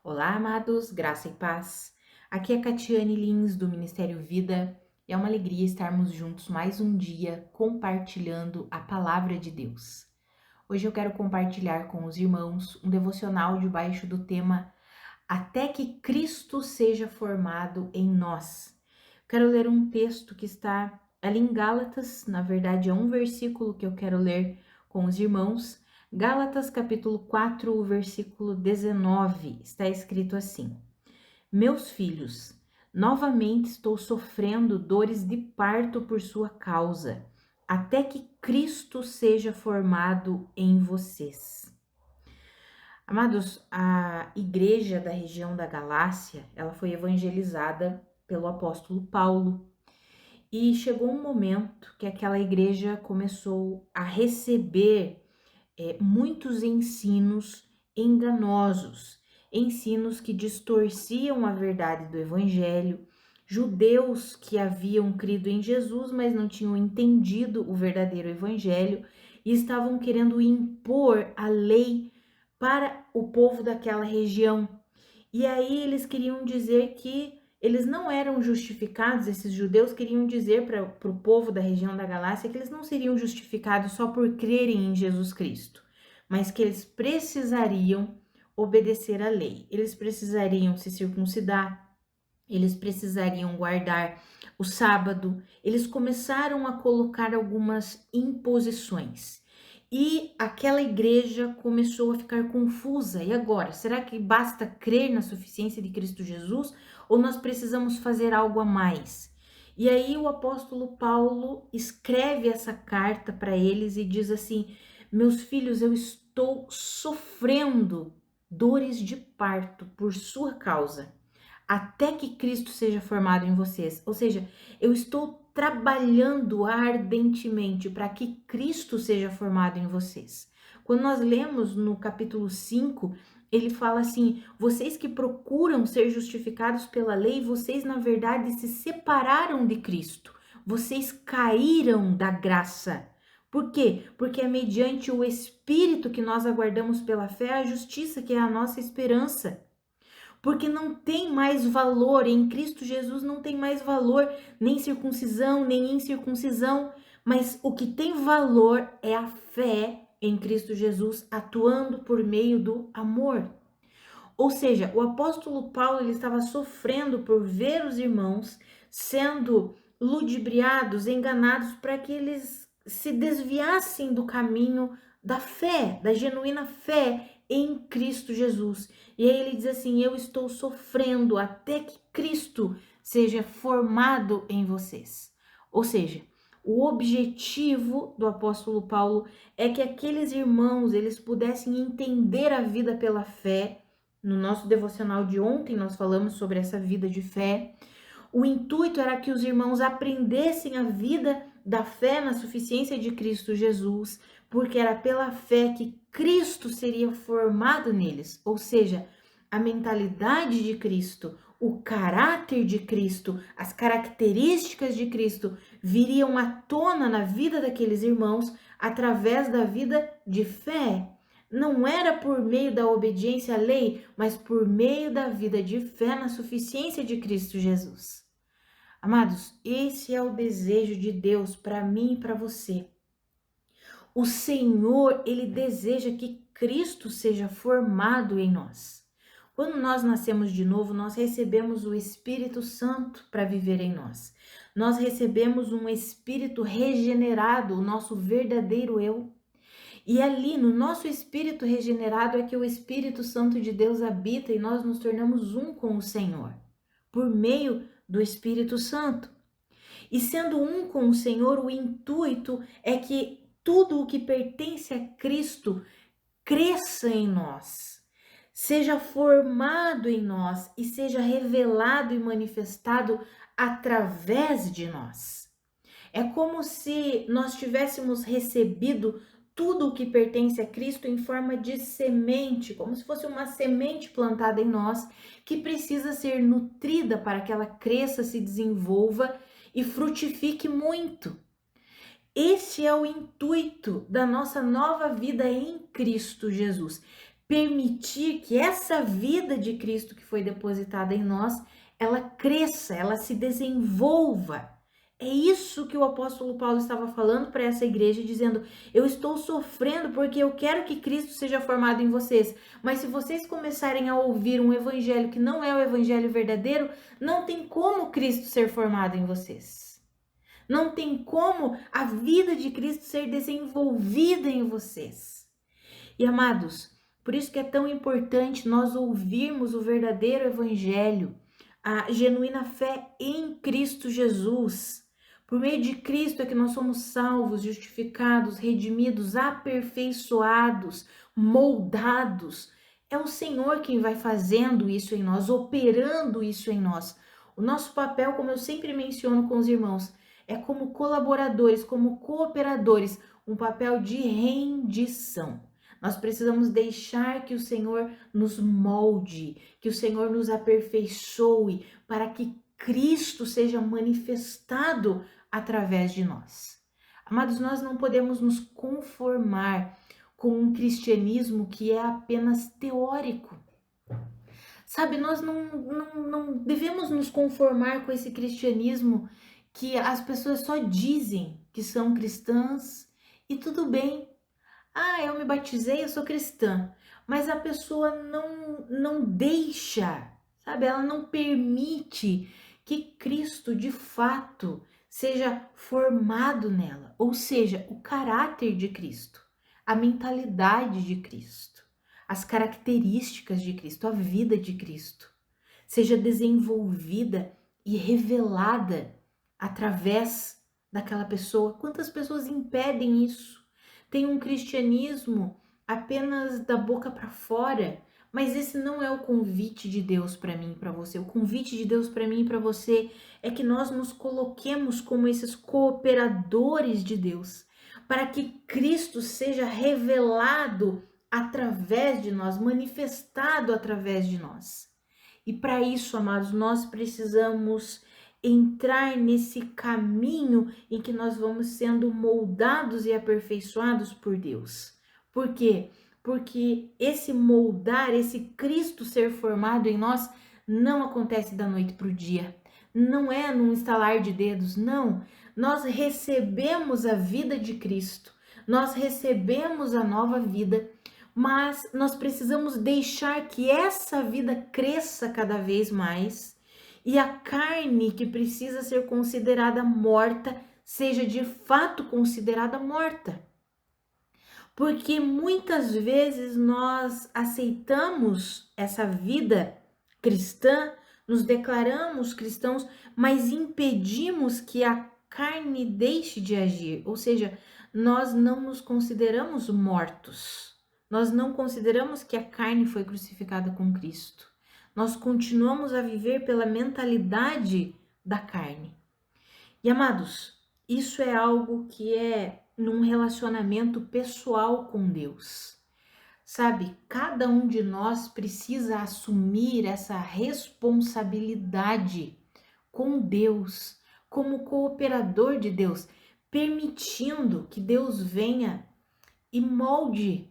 Olá, amados, graça e paz. Aqui é Catiane Lins, do Ministério Vida, e é uma alegria estarmos juntos mais um dia compartilhando a palavra de Deus. Hoje eu quero compartilhar com os irmãos um devocional debaixo do tema Até que Cristo seja formado em nós. Quero ler um texto que está ali em Gálatas, na verdade é um versículo que eu quero ler com os irmãos. Gálatas capítulo 4, versículo 19, está escrito assim: Meus filhos, novamente estou sofrendo dores de parto por sua causa, até que Cristo seja formado em vocês. Amados, a igreja da região da Galácia, ela foi evangelizada pelo apóstolo Paulo. E chegou um momento que aquela igreja começou a receber muitos ensinos enganosos, ensinos que distorciam a verdade do evangelho, judeus que haviam crido em Jesus, mas não tinham entendido o verdadeiro evangelho e estavam querendo impor a lei para o povo daquela região. E aí eles queriam dizer que eles não eram justificados, esses judeus queriam dizer para o povo da região da Galácia que eles não seriam justificados só por crerem em Jesus Cristo, mas que eles precisariam obedecer à lei, eles precisariam se circuncidar, eles precisariam guardar o sábado, eles começaram a colocar algumas imposições. E aquela igreja começou a ficar confusa. E agora? Será que basta crer na suficiência de Cristo Jesus ou nós precisamos fazer algo a mais? E aí o apóstolo Paulo escreve essa carta para eles e diz assim: Meus filhos, eu estou sofrendo dores de parto por sua causa, até que Cristo seja formado em vocês. Ou seja, eu estou trabalhando ardentemente para que Cristo seja formado em vocês. Quando nós lemos no capítulo 5, ele fala assim: vocês que procuram ser justificados pela lei, vocês na verdade se separaram de Cristo. Vocês caíram da graça. Por quê? Porque é mediante o Espírito que nós aguardamos pela fé a justiça, que é a nossa esperança. Porque não tem mais valor, em Cristo Jesus não tem mais valor nem circuncisão, nem incircuncisão, mas o que tem valor é a fé em Cristo Jesus atuando por meio do amor. Ou seja, o apóstolo Paulo ele estava sofrendo por ver os irmãos sendo ludibriados, enganados para que eles se desviassem do caminho da fé, da genuína fé em Cristo Jesus. E aí ele diz assim: eu estou sofrendo até que Cristo seja formado em vocês. Ou seja, o objetivo do apóstolo Paulo é que aqueles irmãos eles pudessem entender a vida pela fé. No nosso devocional de ontem nós falamos sobre essa vida de fé. O intuito era que os irmãos aprendessem a vida da fé na suficiência de Cristo Jesus, porque era pela fé que Cristo seria formado neles, ou seja, a mentalidade de Cristo, o caráter de Cristo, as características de Cristo viriam à tona na vida daqueles irmãos através da vida de fé. Não era por meio da obediência à lei, mas por meio da vida de fé na suficiência de Cristo Jesus. Amados, esse é o desejo de Deus para mim e para você. O Senhor, ele deseja que Cristo seja formado em nós. Quando nós nascemos de novo, nós recebemos o Espírito Santo para viver em nós. Nós recebemos um espírito regenerado, o nosso verdadeiro eu. E ali no nosso espírito regenerado é que o Espírito Santo de Deus habita e nós nos tornamos um com o Senhor, por meio do Espírito Santo. E sendo um com o Senhor, o intuito é que tudo o que pertence a Cristo cresça em nós, seja formado em nós e seja revelado e manifestado através de nós. É como se nós tivéssemos recebido tudo o que pertence a Cristo em forma de semente, como se fosse uma semente plantada em nós, que precisa ser nutrida para que ela cresça, se desenvolva e frutifique muito. Este é o intuito da nossa nova vida em Cristo Jesus. permitir que essa vida de Cristo que foi depositada em nós, ela cresça, ela se desenvolva. É isso que o apóstolo Paulo estava falando para essa igreja, dizendo: eu estou sofrendo porque eu quero que Cristo seja formado em vocês. Mas se vocês começarem a ouvir um evangelho que não é o evangelho verdadeiro, não tem como Cristo ser formado em vocês. Não tem como a vida de Cristo ser desenvolvida em vocês. E amados, por isso que é tão importante nós ouvirmos o verdadeiro evangelho, a genuína fé em Cristo Jesus. Por meio de Cristo é que nós somos salvos, justificados, redimidos, aperfeiçoados, moldados. É o Senhor quem vai fazendo isso em nós, operando isso em nós. O nosso papel, como eu sempre menciono com os irmãos, é como colaboradores, como cooperadores, um papel de rendição. Nós precisamos deixar que o Senhor nos molde, que o Senhor nos aperfeiçoe, para que Cristo seja manifestado através de nós. Amados, nós não podemos nos conformar com um cristianismo que é apenas teórico. Sabe, nós não devemos nos conformar com esse cristianismo que as pessoas só dizem que são cristãs e tudo bem. Ah, eu me batizei, eu sou cristã. Mas a pessoa não deixa, sabe? Ela não permite que Cristo, de fato, seja formado nela. Ou seja, o caráter de Cristo, a mentalidade de Cristo, as características de Cristo, a vida de Cristo, seja desenvolvida e revelada através daquela pessoa. Quantas pessoas impedem isso? Tem um cristianismo apenas da boca para fora, mas esse não é o convite de Deus para mim e para você. O convite de Deus para mim e para você é que nós nos coloquemos como esses cooperadores de Deus, para que Cristo seja revelado através de nós, manifestado através de nós. E para isso, amados, nós precisamos entrar nesse caminho em que nós vamos sendo moldados e aperfeiçoados por Deus. Por quê? Porque esse moldar, esse Cristo ser formado em nós, não acontece da noite para o dia. Não é num estalar de dedos, não. Nós recebemos a vida de Cristo, nós recebemos a nova vida, mas nós precisamos deixar que essa vida cresça cada vez mais e a carne que precisa ser considerada morta seja de fato considerada morta. Porque muitas vezes nós aceitamos essa vida cristã, nos declaramos cristãos, mas impedimos que a carne deixe de agir, ou seja, nós não nos consideramos mortos. Nós não consideramos que a carne foi crucificada com Cristo. Nós continuamos a viver pela mentalidade da carne. E amados, isso é algo que é num relacionamento pessoal com Deus. Sabe, cada um de nós precisa assumir essa responsabilidade com Deus, como cooperador de Deus, permitindo que Deus venha e molde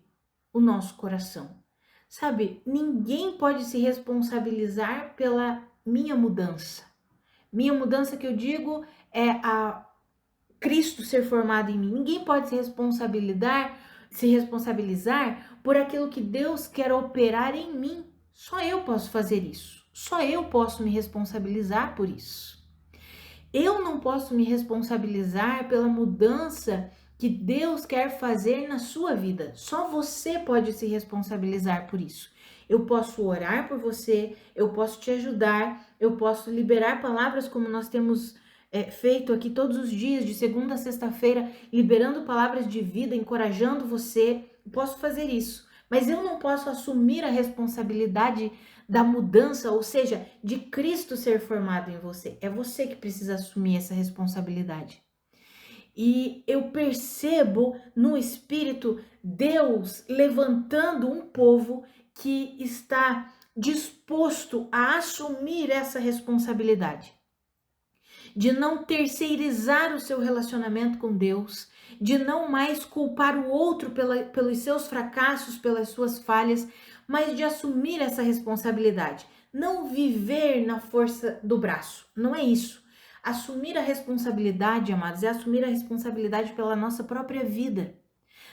o nosso coração. Sabe, ninguém pode se responsabilizar pela minha mudança. Minha mudança que eu digo é a Cristo ser formado em mim. Ninguém pode se responsabilizar por aquilo que Deus quer operar em mim. Só eu posso fazer isso. Só eu posso me responsabilizar por isso. Eu não posso me responsabilizar pela mudança que Deus quer fazer na sua vida. Só você pode se responsabilizar por isso. Eu posso orar por você, eu posso te ajudar, eu posso liberar palavras como nós temos feito aqui todos os dias, de segunda a sexta-feira, liberando palavras de vida, encorajando você. Eu posso fazer isso, mas eu não posso assumir a responsabilidade da mudança, ou seja, de Cristo ser formado em você. É você que precisa assumir essa responsabilidade. E eu percebo no Espírito Deus levantando um povo que está disposto a assumir essa responsabilidade, de não terceirizar o seu relacionamento com Deus, de não mais culpar o outro pelos seus fracassos, pelas suas falhas, mas de assumir essa responsabilidade. Não viver na força do braço, não é isso. Assumir a responsabilidade, amados, é assumir a responsabilidade pela nossa própria vida.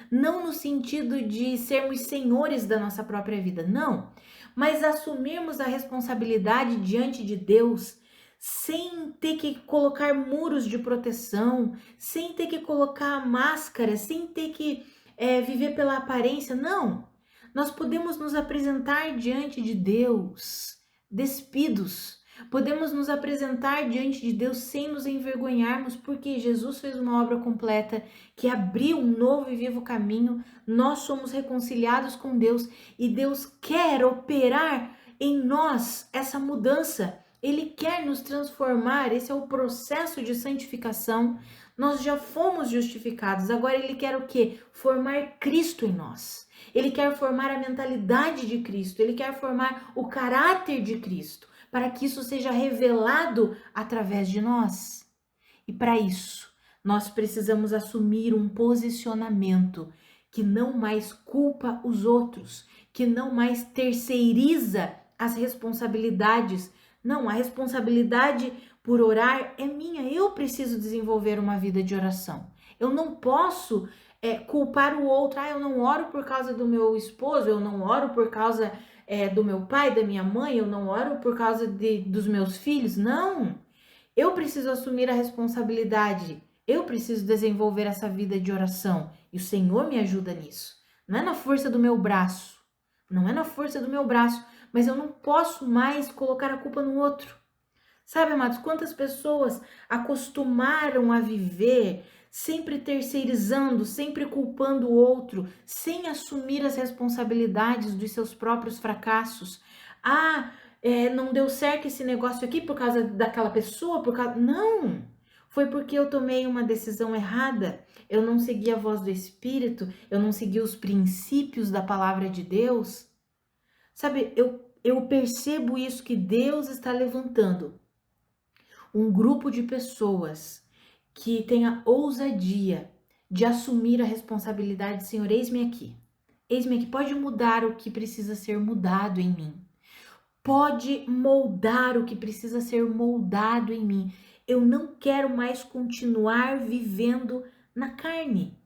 Não no sentido de sermos senhores da nossa própria vida, não. Mas assumirmos a responsabilidade diante de Deus sem ter que colocar muros de proteção, sem ter que colocar máscara, sem ter que viver pela aparência, não. Nós podemos nos apresentar diante de Deus despidos. Podemos nos apresentar diante de Deus sem nos envergonharmos, porque Jesus fez uma obra completa que abriu um novo e vivo caminho. Nós somos reconciliados com Deus e Deus quer operar em nós essa mudança. Ele quer nos transformar, esse é o processo de santificação. Nós já fomos justificados, agora Ele quer o quê? Formar Cristo em nós. Ele quer formar a mentalidade de Cristo, Ele quer formar o caráter de Cristo, para que isso seja revelado através de nós. E para isso, nós precisamos assumir um posicionamento que não mais culpa os outros, que não mais terceiriza as responsabilidades. Não, a responsabilidade por orar é minha. Eu preciso desenvolver uma vida de oração. Eu não posso culpar o outro. Eu não oro por causa do meu esposo, eu não oro por causa do meu pai, da minha mãe, eu não oro por causa dos meus filhos. Não, eu preciso assumir a responsabilidade. Eu preciso desenvolver essa vida de oração. E o Senhor me ajuda nisso. Não é na força do meu braço. Não é na força do meu braço. Mas eu não posso mais colocar a culpa no outro. Sabe, amados, quantas pessoas acostumaram a viver sempre terceirizando, sempre culpando o outro, sem assumir as responsabilidades dos seus próprios fracassos. Não deu certo esse negócio aqui por causa daquela pessoa, Não! Foi porque eu tomei uma decisão errada, eu não segui a voz do Espírito, eu não segui os princípios da palavra de Deus. Sabe, eu percebo isso, que Deus está levantando um grupo de pessoas que tenha ousadia de assumir a responsabilidade. Senhor, eis-me aqui, pode mudar o que precisa ser mudado em mim, pode moldar o que precisa ser moldado em mim. Eu não quero mais continuar vivendo na carne.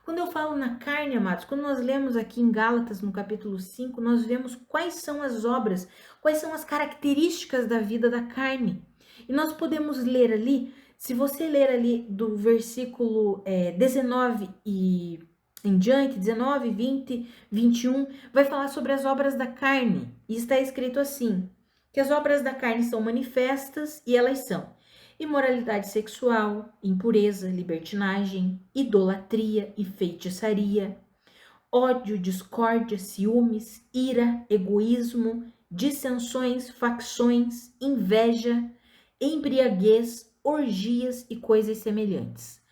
Quando eu falo na carne, amados, quando nós lemos aqui em Gálatas, no capítulo 5, nós vemos quais são as obras, quais são as características da vida da carne. E nós podemos ler ali, se você ler ali do versículo 19 e em diante, 19, 20, 21, vai falar sobre as obras da carne. E está escrito assim, que as obras da carne são manifestas e elas são imoralidade sexual, impureza, libertinagem, idolatria e feitiçaria, ódio, discórdia, ciúmes, ira, egoísmo, dissensões, facções, inveja, embriaguez, orgias e coisas semelhantes.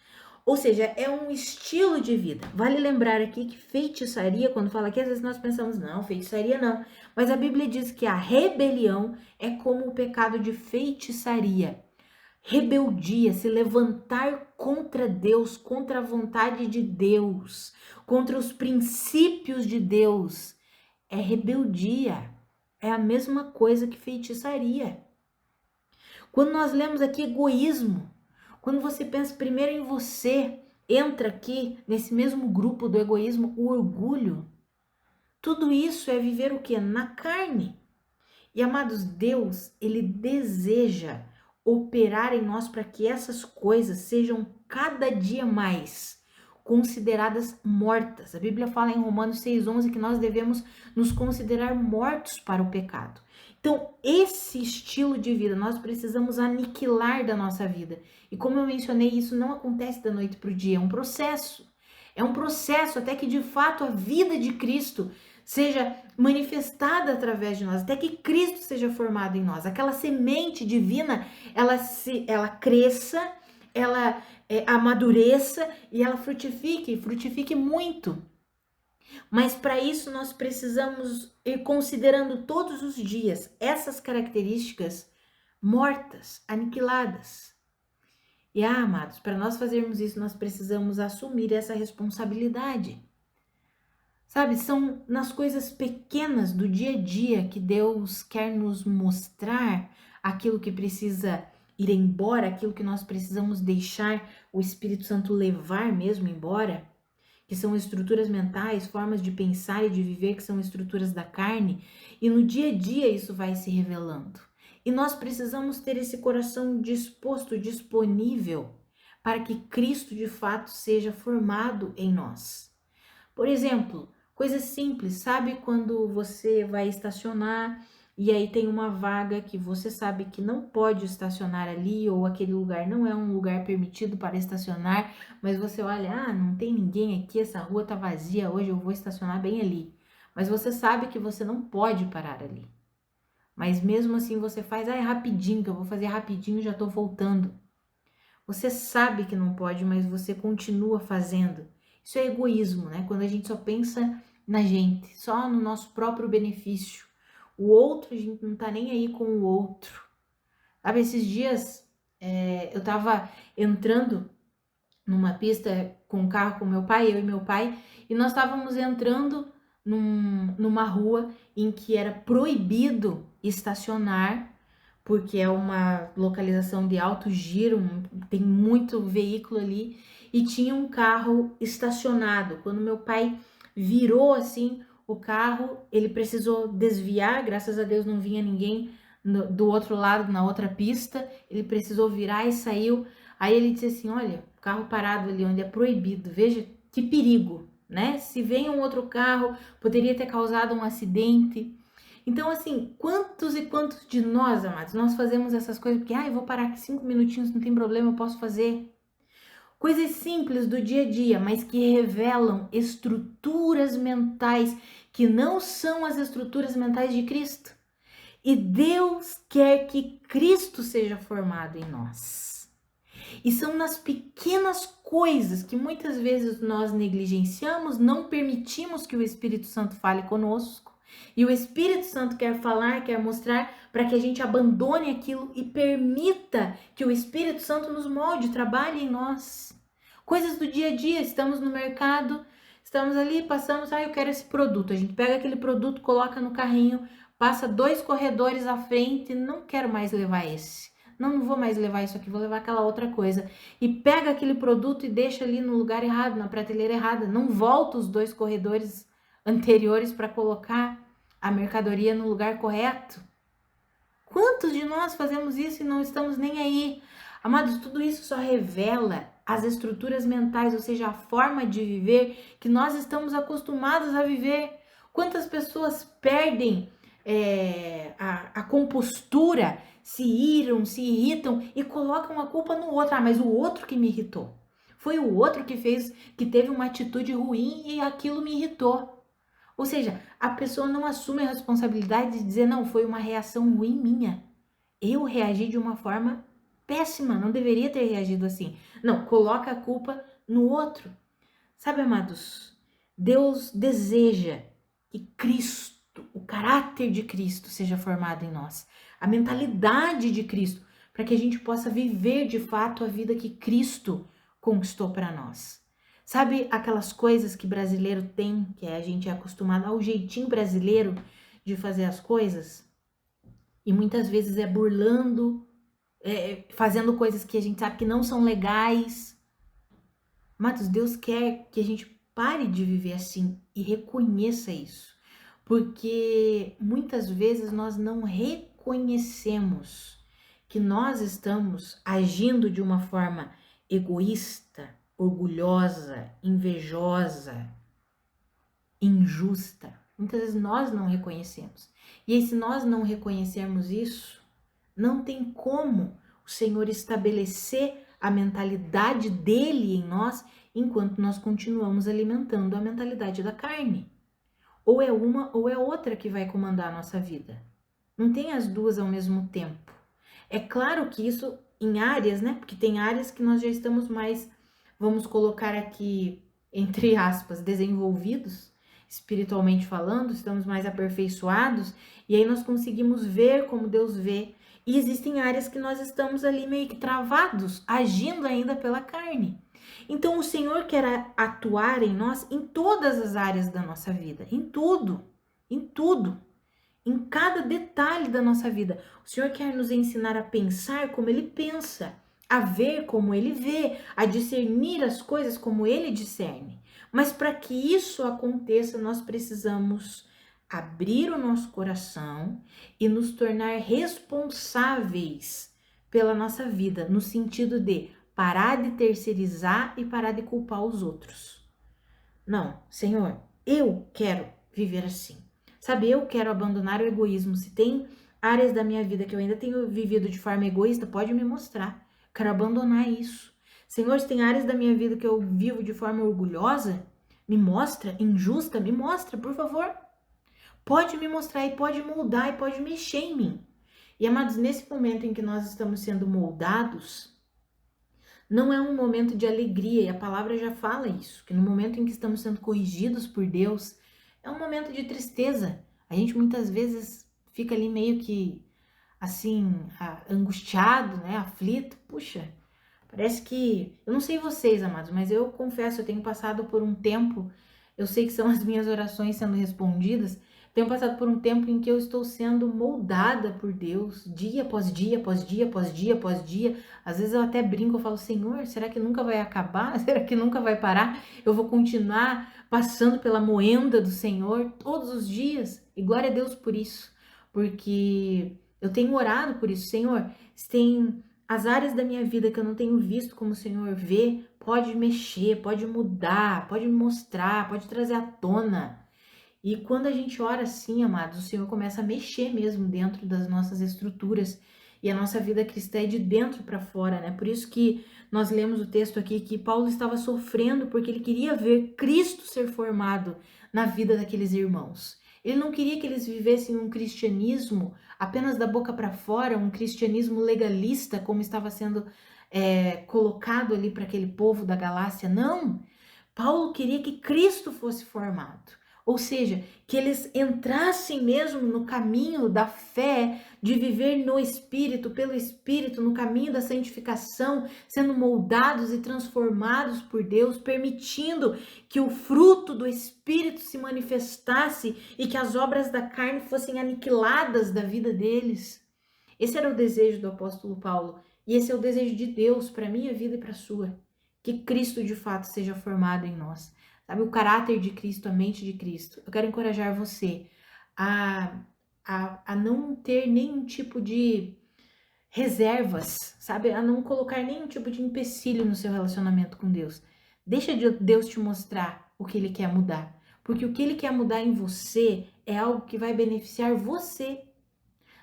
Ou seja, é um estilo de vida. Vale lembrar aqui que feitiçaria, quando fala aqui, às vezes nós pensamos, não, feitiçaria não. Mas a Bíblia diz que a rebelião é como o pecado de feitiçaria. Rebeldia, se levantar contra Deus, contra a vontade de Deus, contra os princípios de Deus, é rebeldia. É a mesma coisa que feitiçaria. Quando nós lemos aqui egoísmo, quando você pensa primeiro em você, entra aqui nesse mesmo grupo do egoísmo o orgulho. Tudo isso é viver o quê? Na carne. E amados, Deus, Ele deseja operar em nós para que essas coisas sejam cada dia mais consideradas mortas. A Bíblia fala em Romanos 6,11 que nós devemos nos considerar mortos para o pecado. Então, esse estilo de vida nós precisamos aniquilar da nossa vida. E como eu mencionei, isso não acontece da noite para o dia, é um processo. É um processo até que de fato a vida de Cristo seja manifestada através de nós, até que Cristo seja formado em nós. Aquela semente divina, ela cresça, ela amadureça e ela frutifique muito. Mas para isso nós precisamos ir considerando todos os dias essas características mortas, aniquiladas. E amados, para nós fazermos isso, nós precisamos assumir essa responsabilidade. Sabe, são nas coisas pequenas do dia a dia que Deus quer nos mostrar aquilo que precisa ir embora, aquilo que nós precisamos deixar o Espírito Santo levar mesmo embora, que são estruturas mentais, formas de pensar e de viver, que são estruturas da carne, e no dia a dia isso vai se revelando. E nós precisamos ter esse coração disposto, disponível, para que Cristo de fato seja formado em nós. Por exemplo, coisas simples, sabe quando você vai estacionar e aí tem uma vaga que você sabe que não pode estacionar ali, ou aquele lugar não é um lugar permitido para estacionar, mas você olha, não tem ninguém aqui, essa rua tá vazia, hoje eu vou estacionar bem ali. Mas você sabe que você não pode parar ali. Mas mesmo assim você faz, é rapidinho, que eu vou fazer rapidinho e já tô voltando. Você sabe que não pode, mas você continua fazendo. Isso é egoísmo, né? Quando a gente só pensa na gente, só no nosso próprio benefício. O outro, a gente não tá nem aí com o outro. Sabe, esses dias eu tava entrando numa pista com um carro com meu pai, eu e meu pai, e nós estávamos entrando numa rua em que era proibido estacionar, porque é uma localização de alto giro, tem muito veículo ali, e tinha um carro estacionado. Quando meu pai virou assim o carro, ele precisou desviar, graças a Deus não vinha ninguém do outro lado, na outra pista, ele precisou virar e saiu. Aí ele disse assim, olha, carro parado ali onde é proibido, veja que perigo, né? Se vem um outro carro, poderia ter causado um acidente. Então, assim, quantos e quantos de nós, amados, nós fazemos essas coisas porque, eu vou parar aqui 5 minutinhos, não tem problema, eu posso fazer. Coisas simples do dia a dia, mas que revelam estruturas mentais que não são as estruturas mentais de Cristo. E Deus quer que Cristo seja formado em nós. E são nas pequenas coisas que muitas vezes nós negligenciamos, não permitimos que o Espírito Santo fale conosco. E o Espírito Santo quer falar, quer mostrar para que a gente abandone aquilo e permita que o Espírito Santo nos molde, trabalhe em nós. Coisas do dia a dia, estamos no mercado, estamos ali, passamos, eu quero esse produto. A gente pega aquele produto, coloca no carrinho, passa 2 corredores à frente, não quero mais levar esse. Não vou mais levar isso aqui, vou levar aquela outra coisa. E pega aquele produto e deixa ali no lugar errado, na prateleira errada. Não volta os 2 corredores anteriores para colocar a mercadoria no lugar correto. Quantos de nós fazemos isso e não estamos nem aí? Amados, tudo isso só revela as estruturas mentais, ou seja, a forma de viver que nós estamos acostumados a viver. Quantas pessoas perdem a compostura, se iram, se irritam e colocam a culpa no outro. Mas o outro que me irritou. Foi o outro que fez, que teve uma atitude ruim e aquilo me irritou. Ou seja, a pessoa não assume a responsabilidade de dizer, não, foi uma reação ruim minha. Eu reagi de uma forma péssima, não deveria ter reagido assim. Não, coloca a culpa no outro. Sabe, amados, Deus deseja que Cristo, o caráter de Cristo seja formado em nós, a mentalidade de Cristo, para que a gente possa viver de fato a vida que Cristo conquistou para nós. Sabe aquelas coisas que brasileiro tem, que a gente é acostumado ao jeitinho brasileiro de fazer as coisas? E muitas vezes é burlando, fazendo coisas que a gente sabe que não são legais. Mas Deus quer que a gente pare de viver assim e reconheça isso. Porque muitas vezes nós não reconhecemos que nós estamos agindo de uma forma egoísta, orgulhosa, invejosa, injusta. Muitas vezes nós não reconhecemos. E aí, se nós não reconhecermos isso, não tem como o Senhor estabelecer a mentalidade dele em nós enquanto nós continuamos alimentando a mentalidade da carne. Ou é uma ou é outra que vai comandar a nossa vida. Não tem as duas ao mesmo tempo. É claro que isso em áreas, né? Porque tem áreas que nós já estamos mais, vamos colocar aqui, entre aspas, desenvolvidos, espiritualmente falando, estamos mais aperfeiçoados, e aí nós conseguimos ver como Deus vê, E existem áreas que nós estamos ali meio que travados, agindo ainda pela carne. Então o Senhor quer atuar em nós em todas as áreas da nossa vida, em tudo, em tudo, em cada detalhe da nossa vida. O Senhor quer nos ensinar a pensar como Ele pensa, a ver como Ele vê, a discernir as coisas como Ele discerne. Mas para que isso aconteça, nós precisamos abrir o nosso coração e nos tornar responsáveis pela nossa vida, no sentido de parar de terceirizar e parar de culpar os outros. Não, Senhor, eu quero viver assim. Sabe, eu quero abandonar o egoísmo. Se tem áreas da minha vida que eu ainda tenho vivido de forma egoísta, pode me mostrar. Quero abandonar isso. Senhor, se tem áreas da minha vida que eu vivo de forma orgulhosa, me mostra, injusta, me mostra, por favor. Pode me mostrar e pode moldar e pode mexer em mim. E amados, nesse momento em que nós estamos sendo moldados, não é um momento de alegria, e a palavra já fala isso, que no momento em que estamos sendo corrigidos por Deus, é um momento de tristeza. A gente muitas vezes fica ali meio que, assim, angustiado, né, aflito. Puxa, parece que, eu não sei vocês, amados, mas eu confesso, eu tenho passado por um tempo, eu sei que são as minhas orações sendo respondidas, tenho passado por um tempo em que eu estou sendo moldada por Deus, dia após dia, após dia, após dia, após dia. Às vezes eu até brinco, eu falo, Senhor, será que nunca vai acabar? Será que nunca vai parar? Eu vou continuar passando pela moenda do Senhor todos os dias? E glória a Deus por isso, porque eu tenho orado por isso. Senhor, se tem as áreas da minha vida que eu não tenho visto como o Senhor vê, pode mexer, pode mudar, pode me mostrar, pode trazer à tona. E quando a gente ora assim, amados, o Senhor começa a mexer mesmo dentro das nossas estruturas. E a nossa vida cristã é de dentro para fora, né? Por isso que nós lemos o texto aqui que Paulo estava sofrendo porque ele queria ver Cristo ser formado na vida daqueles irmãos. Ele não queria que eles vivessem um cristianismo apenas da boca para fora, um cristianismo legalista, como estava sendo colocado ali para aquele povo da Galácia. Não! Paulo queria que Cristo fosse formado. Ou seja, que eles entrassem mesmo no caminho da fé, de viver no Espírito, pelo Espírito, no caminho da santificação, sendo moldados e transformados por Deus, permitindo que o fruto do Espírito se manifestasse e que as obras da carne fossem aniquiladas da vida deles. Esse era o desejo do apóstolo Paulo, e esse é o desejo de Deus para a minha vida e para a sua. Que Cristo de fato seja formado em nós. Sabe, o caráter de Cristo, a mente de Cristo. Eu quero encorajar você a não ter nenhum tipo de reservas, sabe? A não colocar nenhum tipo de empecilho no seu relacionamento com Deus. Deixa Deus te mostrar o que Ele quer mudar. Porque o que Ele quer mudar em você é algo que vai beneficiar você.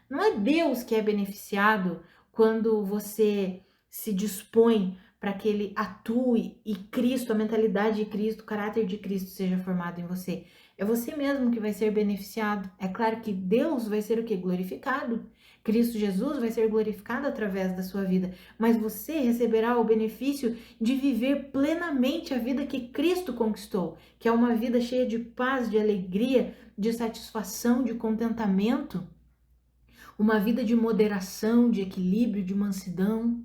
Não é Deus que é beneficiado quando você se dispõe para que ele atue e Cristo, a mentalidade de Cristo, o caráter de Cristo seja formado em você. É você mesmo que vai ser beneficiado. É claro que Deus vai ser o quê? Glorificado. Cristo Jesus vai ser glorificado através da sua vida, mas você receberá o benefício de viver plenamente a vida que Cristo conquistou, que é uma vida cheia de paz, de alegria, de satisfação, de contentamento, uma vida de moderação, de equilíbrio, de mansidão.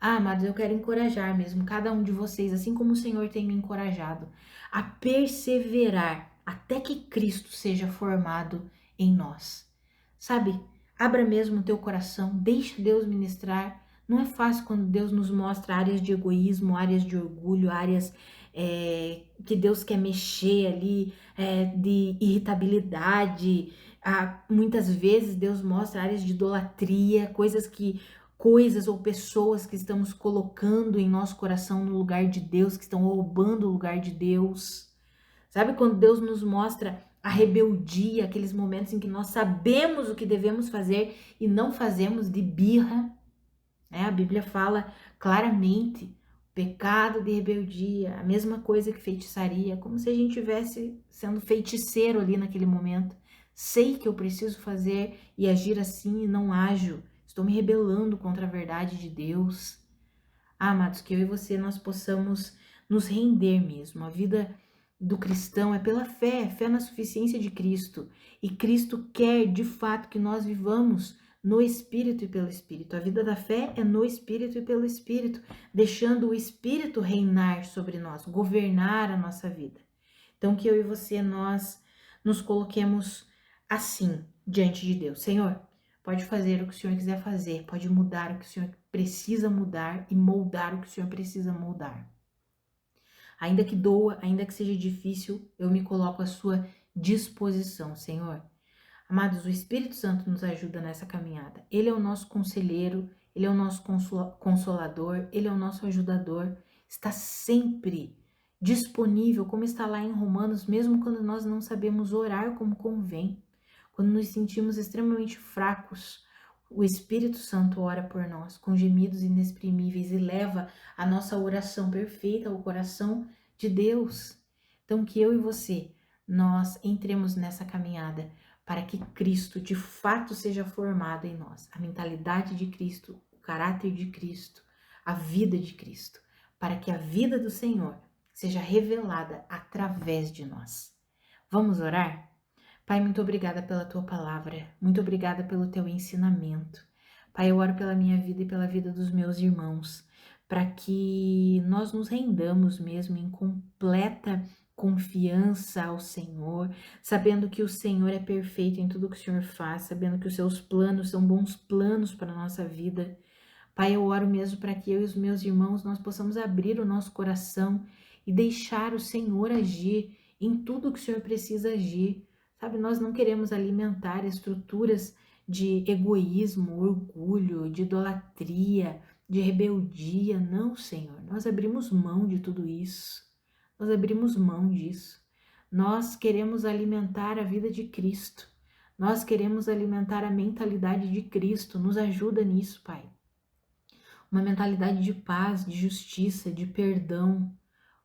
Ah, amados, eu quero encorajar mesmo cada um de vocês, assim como o Senhor tem me encorajado, a perseverar até que Cristo seja formado em nós. Sabe, abra mesmo o teu coração, deixa Deus ministrar. Não é fácil quando Deus nos mostra áreas de egoísmo, áreas de orgulho, áreas que Deus quer mexer ali, de irritabilidade. Muitas vezes Deus mostra áreas de idolatria, coisas ou pessoas que estamos colocando em nosso coração no lugar de Deus, que estão roubando o lugar de Deus. Sabe quando Deus nos mostra a rebeldia, aqueles momentos em que nós sabemos o que devemos fazer e não fazemos de birra, né? A Bíblia fala claramente, pecado de rebeldia, a mesma coisa que feitiçaria, como se a gente estivesse sendo feiticeiro ali naquele momento. Sei que eu preciso fazer e agir assim e não ajo. Estou me rebelando contra a verdade de Deus. Amados, que eu e você nós possamos nos render mesmo. A vida do cristão é pela fé, fé na suficiência de Cristo. E Cristo quer, de fato, que nós vivamos no Espírito e pelo Espírito. A vida da fé é no Espírito e pelo Espírito, deixando o Espírito reinar sobre nós, governar a nossa vida. Então, que eu e você, nós nos coloquemos assim diante de Deus. Senhor, pode fazer o que o Senhor quiser fazer, pode mudar o que o Senhor precisa mudar e moldar o que o Senhor precisa moldar. Ainda que doa, ainda que seja difícil, eu me coloco à sua disposição, Senhor. Amados, o Espírito Santo nos ajuda nessa caminhada. Ele é o nosso conselheiro, ele é o nosso consolador, ele é o nosso ajudador. Está sempre disponível, como está lá em Romanos, mesmo quando nós não sabemos orar como convém, quando nos sentimos extremamente fracos. O Espírito Santo ora por nós com gemidos inexprimíveis e leva a nossa oração perfeita ao coração de Deus. Então, que eu e você, nós entremos nessa caminhada para que Cristo de fato seja formado em nós, a mentalidade de Cristo, o caráter de Cristo, a vida de Cristo, para que a vida do Senhor seja revelada através de nós. Vamos orar? Pai, muito obrigada pela tua palavra, muito obrigada pelo teu ensinamento. Pai, eu oro pela minha vida e pela vida dos meus irmãos, para que nós nos rendamos mesmo em completa confiança ao Senhor, sabendo que o Senhor é perfeito em tudo que o Senhor faz, sabendo que os seus planos são bons planos para a nossa vida. Pai, eu oro mesmo para que eu e os meus irmãos nós possamos abrir o nosso coração e deixar o Senhor agir em tudo que o Senhor precisa agir. Sabe, nós não queremos alimentar estruturas de egoísmo, orgulho, de idolatria, de rebeldia. Não, Senhor, nós abrimos mão de tudo isso. Nós abrimos mão disso. Nós queremos alimentar a vida de Cristo. Nós queremos alimentar a mentalidade de Cristo. Nos ajuda nisso, Pai. Uma mentalidade de paz, de justiça, de perdão,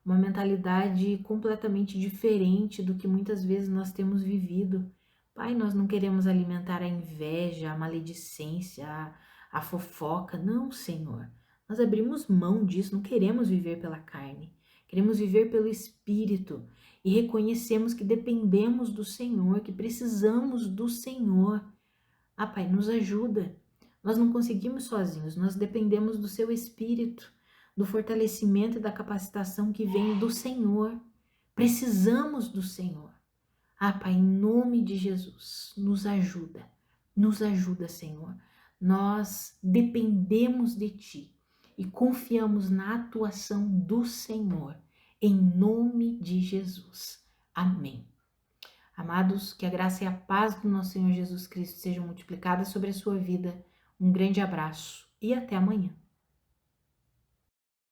uma mentalidade completamente diferente do que muitas vezes nós temos vivido. Pai, nós não queremos alimentar a inveja, a maledicência, a fofoca. Não, Senhor. Nós abrimos mão disso, não queremos viver pela carne. Queremos viver pelo Espírito e reconhecemos que dependemos do Senhor, que precisamos do Senhor. Ah, Pai, nos ajuda. Nós não conseguimos sozinhos, nós dependemos do Seu Espírito, do fortalecimento e da capacitação que vem do Senhor. Precisamos do Senhor. Ah, Pai, em nome de Jesus, nos ajuda, Senhor. Nós dependemos de Ti e confiamos na atuação do Senhor, em nome de Jesus. Amém. Amados, que a graça e a paz do nosso Senhor Jesus Cristo sejam multiplicadas sobre a sua vida. Um grande abraço e até amanhã.